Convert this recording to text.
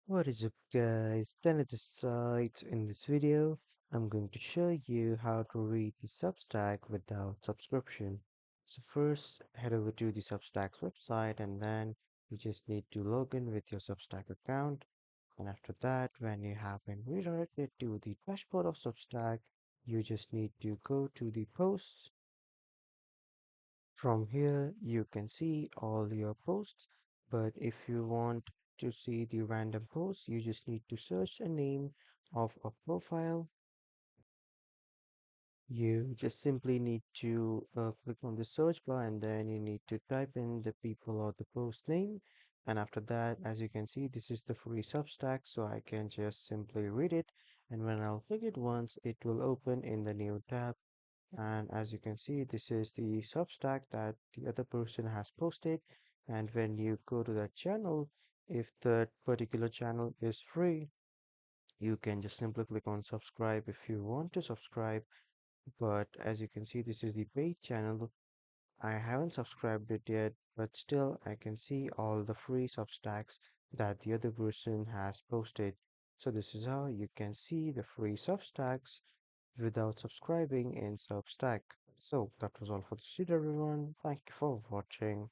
What is up guys, Then at this side. In this video, I'm going to show you how to read the Substack without subscription. So first, head over to the Substack's website and then you just need to log in with your Substack account. And after that, when you have been redirected to the dashboard of Substack, you just need to go to the posts. From here, you can see all your posts, but if you want to see the random posts, you just need to search a name of a profile. You just simply need to click on the search bar and then you need to type in the people or the post name. And after that, as you can see, this is the free Substack, so I can just simply read it. And when I'll click it once, it will open in the new tab. And as you can see, this is the Substack that the other person has posted. And when you go to that channel, if that particular channel is free, you can just simply click on subscribe if you want to subscribe. But as you can see, this is the paid channel. I haven't subscribed it yet, but still I can see all the free Substacks that the other person has posted. So this is how you can see the free Substacks without subscribing in Substack. So that was all for this video, everyone. Thank you for watching.